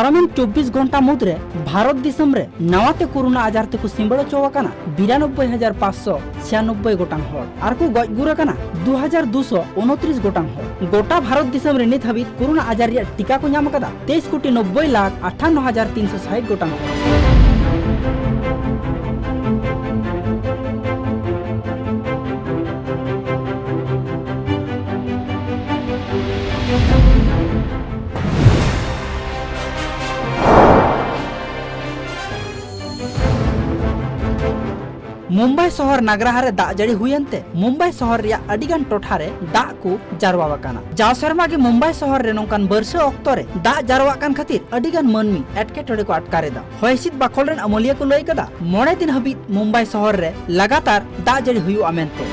पारमिन 24 घंटा मुद्रे भारत दिसम रे नवाते कोरोना आजार ते को सिंबड़ चौकाना 92,596 गोटांग हर आर को गजगुर काना 2,229 गोटांग हर गोटा भारत दिसम रे नित हाबी कोरोना आजार रे टीका को नाम कदा 23,90,58,360 गोटांग हर। मुंबई शहर नागराहारे दा जड़ी हुयनते मुंबई शहर रिया अडिगान टोठारे दा को जारवावाकाना जाव शर्मा के मुंबई शहर रे नोंकान बरसे ऑक्टो रे दा जारवाकान खातिर अडिगान मनमी एटकेटोड़े को अटकारेदा होयसित बाखोल रेन अमलिया को लई कदा 9 दिन हबी मुंबई शहर रे लगातार दा जड़ी हुयु आमेनते।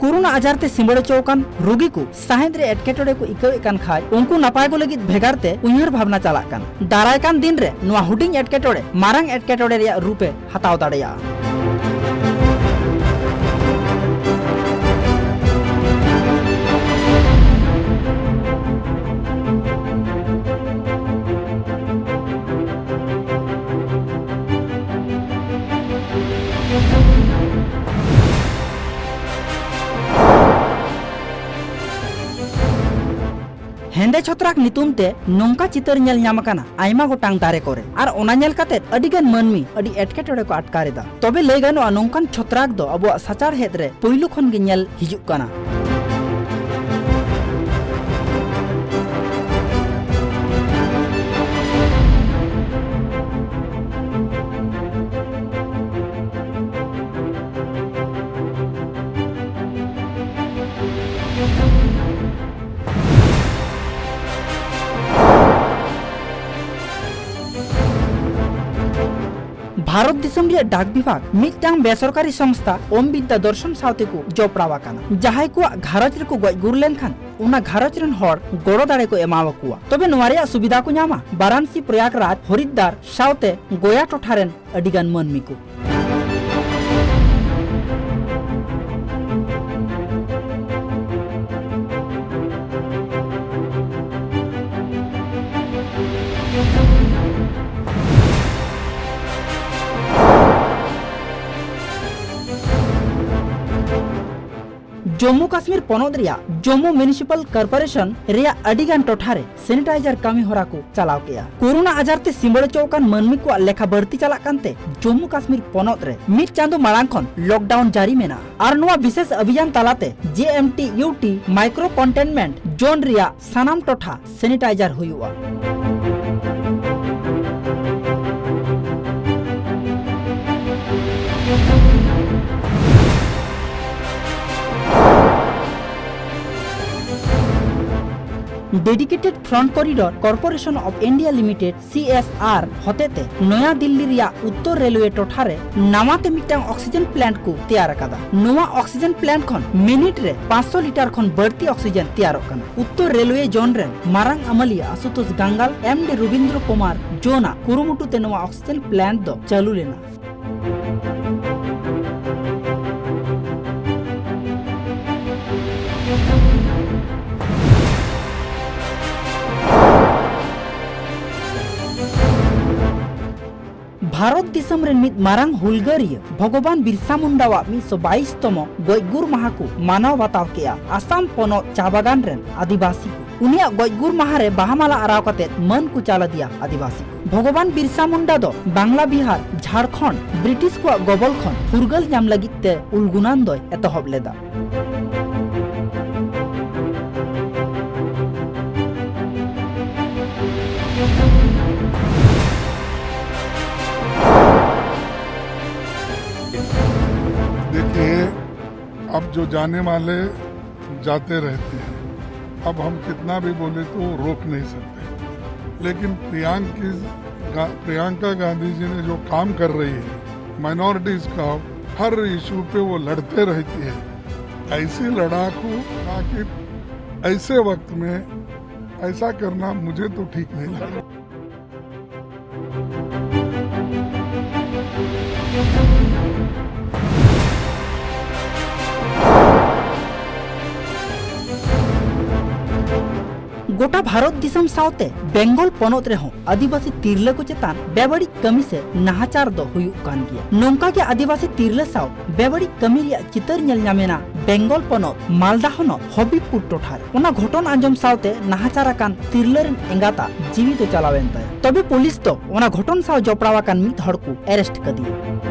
कोरोना आजार ते सिंबड़ चौकान रोगी को साहेद रे एटकेटोड़े को इकाव कान खाय उनको नपाय को लगित भेगारते उयहर भावना चला कान दाराय कान दिन रे नुआ हुडिंग एटकेटोड़े मारंग एटकेटोड़े रिया रूपे हताव दाड़ेया। हेंदे छत्राक नितुम ते नोंका चितर नेल न्यामकाना आयमा गोटांग दारे करे आर ओना नेल काते अडिगान मनमी अडि एटकेटोड़े को अटकारेदा तबे लई गानो नोंकान छत्राक दो अबो सचार हेद रे पहिलु खन गे नेल हिजुक काना। भारत दिसम रे डाक विभाग मिटांग बेसरकारी संस्था ओम विद्या दर्शन सावते को जोपड़ावा काना जहाय को घारज रे को गजगुर लेनखान उना घारज रेन हर गोड़ो दाड़े को एमावा कुआ तबे नवारे सुविधा को नामा वाराणसी प्रयागराज हरिद्वार सावते गोया टोठारेन अडिगान मनमी को। जम्मू काश्मीर पनोत रिया जम्मू म्युनिसिपल कॉर्पोरेशन रिया अडिगान टोठारे सैनिटाइजर कामी होरा को चलाव केया कोरोना आजार ते सिंबड़ चौकान मनमी को लेखा बढ़ती चला कानते जम्मू काश्मीर पनोत रे मिड चांदो माळांग खन लॉकडाउन जारी मेना आर नोआ विशेष अभियान तालाते JMTUT माइक्रो कंटेनमेंट जोन रिया सानाम टोठा सैनिटाइजर हुयुआ। Dedicated front corridor corporation of India limited CSR होतेते नया दिल्ली रिया उत्तर रेलवे टोठारे नवाते मिटांग ऑक्सीजन प्लांट को तैयार कादा नवा ऑक्सीजन प्लांट खन मिनिट रे 500 लिटर खन बढ़ती ऑक्सीजन तैयार कना उत्तर रेलवे जोन रे मारंग अमलिया आशुतोष गंगाल MD रविंद्र कुमार जोना कुरुमुटुते नवा ऑक्सीजन प्लांट दो चालू लेना। भारत दिसम रे मिद मारंग हुलगारिया भगवान बिरसा मुंडावा 122तम गजगुर माहा को मानव बताव केया आसाम पनोत चाबागान रेन आदिवासी को उनिया गजगुर माहा रे बाहामाला आराव कते मन को चाला दिया आदिवासी को भगवान बिरसा मुंडा दो बांग्ला बिहार झारखंड ब्रिटिश को गबल खन फुरगल नाम लगित ते उलगुनान दो एतहब लेदा। देखिए अब जो जाने वाले जाते रहते हैं, अब हम कितना भी बोले तो रोक नहीं सकते, लेकिन प्रियंका गांधी जी ने जो काम कर रही है माइनॉरिटीज का हर इशू पे वो लड़ते रहती है। ऐसी लड़ाकू ताकि ऐसे वक्त में ऐसा करना मुझे तो ठीक नहीं लगा। गोटा भारत दिसम सावते बेंगल पनत रेहो आदिवासी तिरले को चेतान बेबड़ी कमी से नाहाचार दो हुयुक कान गिया। नोंका के आदिवासी तिरले साव बेबड़ी कमी रिया चितर नेल ᱧᱟᱢᱮᱱᱟ बेंगल पनत मालदा हनत हबीबपुर टोठार ओना घटन आंजम सावते नाहाचार कान तिरले रेन एंगाता जीवित चलावेन ताय। तबे पुलिस तो ओना घटन साव जपड़ावा कान मिद हड़ को अरेस्ट कदिया।